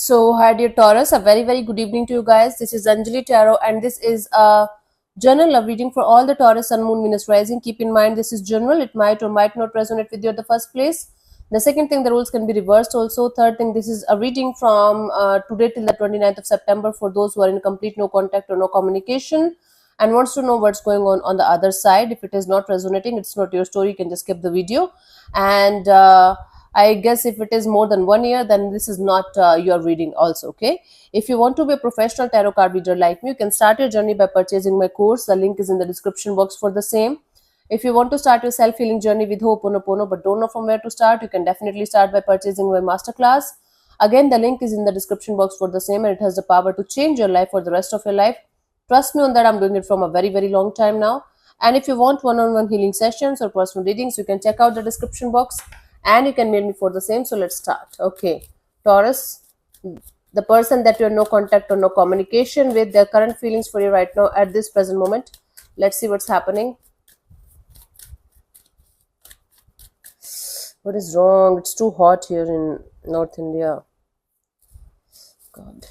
So, hi dear Taurus, a very good evening to you guys. This is Anjali Tarot, and this is a general love reading for all the Taurus, Sun, Moon, Venus, Rising. Keep in mind this is general; it might or might not resonate with you at the first place. The second thing, the rules can be reversed also. Third thing, this is a reading from today till the 29th of September for those who are in complete no contact or no communication and wants to know what's going on the other side. If it is not resonating, it's not your story. You can just skip the video. And I guess if it is more than 1 year, then this is not your reading also, okay? If you want to be a professional tarot card reader like me, you can start your journey by purchasing my course. The link is in the description box for the same. If you want to start your self-healing journey with Ho'oponopono but don't know from where to start, you can definitely start by purchasing my masterclass. Again, the link is in the description box for the same, and it has the power to change your life for the rest of your life. Trust me on that, I'm doing it from a very long time now. And if you want one-on-one healing sessions or personal readings, you can check out the description box and you can mail me for the same. So let's start. Okay, Taurus, the person that you have no contact or no communication with, their current feelings for you right now at this present moment. Let's see what's happening. What is wrong? It's too hot here in North India. God.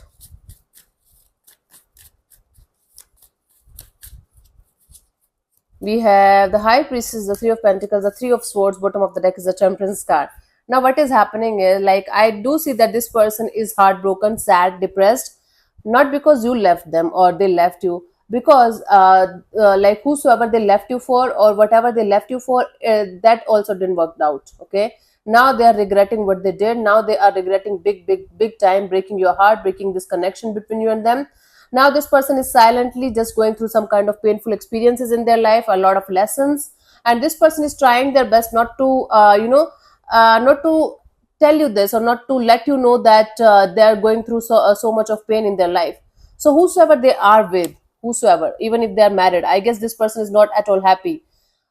We have the High Priestess, the Three of Pentacles, the Three of Swords, bottom of the deck is the Temperance card. Now, what is happening is, like, I do see that this person is heartbroken, sad, depressed, not because you left them or they left you, because, like, whosoever they left you for or whatever they left you for, that also didn't work out, okay? Now they are regretting what they did. Now they are regretting big time, breaking your heart, breaking this connection between you and them. Now this person is silently just going through some kind of painful experiences in their life, a lot of lessons, and this person is trying their best not to not to tell you this or not to let you know that they are going through so much of pain in their life. So whosoever they are with, whosoever, even if they are married, I guess this person is not at all happy.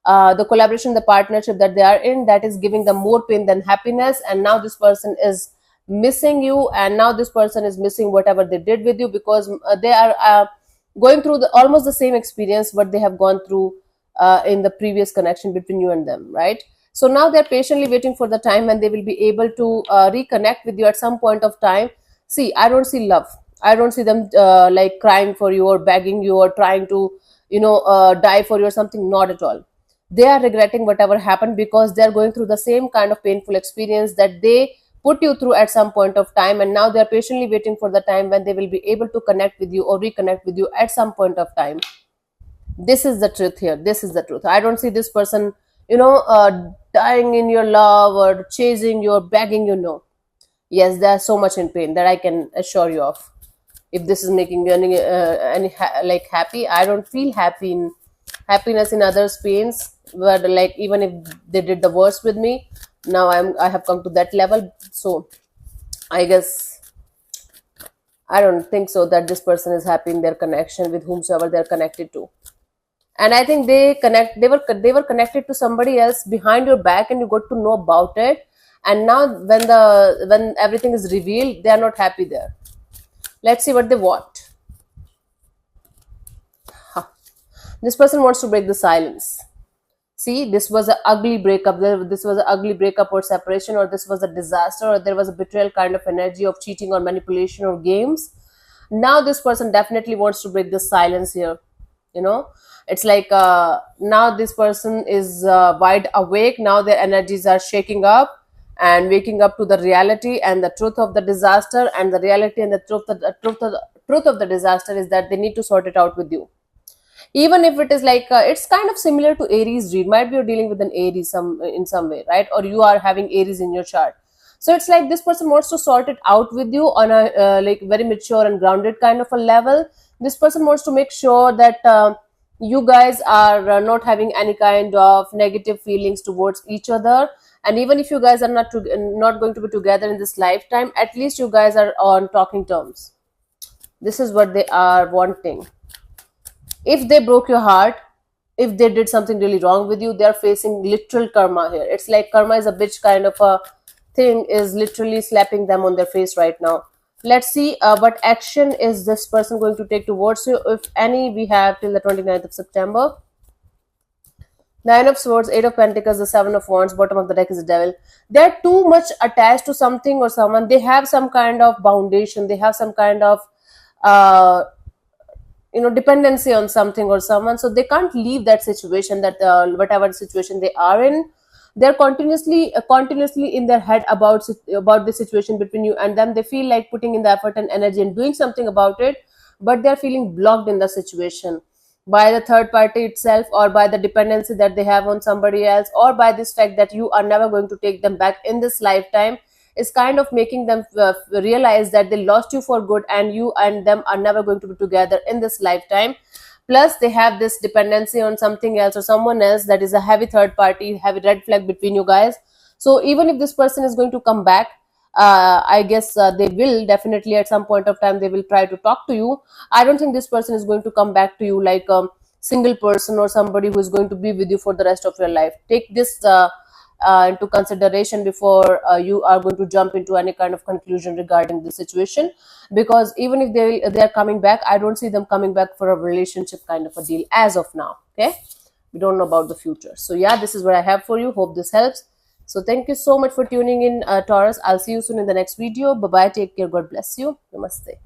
The collaboration, the partnership that they are in, that is giving them more pain than happiness, and now this person is missing you, and now this person is missing whatever they did with you, because they are going through almost the same experience what they have gone through in the previous connection between you and them, right? So now they're patiently waiting for the time when they will be able to reconnect with you at some point of time. See, I don't see love. I don't see them like crying for you or begging you or trying to die for you or something. Not at all. They are regretting whatever happened because they are going through the same kind of painful experience that they put you through at some point of time, and now they are patiently waiting for the time when they will be able to connect with you or reconnect with you at some point of time. This is the truth here. This is the truth. I don't see this person dying in your love or chasing you or begging you. No. Yes, they are so much in pain that I can assure you of. If this is making you like happy, I don't feel happiness in others pains, but like even if they did the worst with me, now I have come to that level. So I guess I don't think so that this person is happy in their connection with whomsoever they're connected to. And I think they were connected to somebody else behind your back, and you got to know about it. And now when everything is revealed, they are not happy there. Let's see what they want. Huh. This person wants to break the silence. See, this was an ugly breakup. This was an ugly breakup or separation, or this was a disaster, or there was a betrayal kind of energy of cheating or manipulation or games. Now this person definitely wants to break the silence here. It's like now this person is wide awake. Now their energies are shaking up and waking up to the reality and the truth of the disaster, and the reality and the truth of the disaster is that they need to sort it out with you. Even if it is like it's kind of similar to Aries read. Might be you're dealing with an Aries in some way, right? Or you are having Aries in your chart. So it's like this person wants to sort it out with you on a like very mature and grounded kind of a level. This person wants to make sure that you guys are not having any kind of negative feelings towards each other. And even if you guys are not going to be together in this lifetime, at least you guys are on talking terms. This is what they are wanting. If they broke your heart, if they did something really wrong with you, they are facing literal karma here. It's like karma is a bitch kind of a thing, is literally slapping them on their face right now. Let's see what action is this person going to take towards you, if any. We have till the 29th of September. Nine of Swords, Eight of Pentacles, the Seven of Wands, bottom of the deck is the Devil. They're too much attached to something or someone. They have some kind of foundation. They have some kind of uh, dependency on something or someone. So they can't leave that situation, that whatever situation they are in. They're continuously in their head about the situation between you and them. They feel like putting in the effort and energy and doing something about it, but they're feeling blocked in the situation by the third party itself, or by the dependency that they have on somebody else, or by this fact that you are never going to take them back in this lifetime, is kind of making them realize that they lost you for good, and you and them are never going to be together in this lifetime. Plus they have this dependency on something else or someone else, that is a heavy third party, heavy red flag between you guys. So even if this person is going to come back, I guess they will definitely at some point of time they will try to talk to you. I don't think this person is going to come back to you like a single person or somebody who is going to be with you for the rest of your life. Take this into consideration before you are going to jump into any kind of conclusion regarding the situation, because even if they are coming back, I don't see them coming back for a relationship kind of a deal as of now. Okay, we don't know about the future. So yeah, this is what I have for you. Hope this helps. So thank you so much for tuning in, Taurus. I'll see you soon in the next video. Bye bye, take care, God bless you, namaste.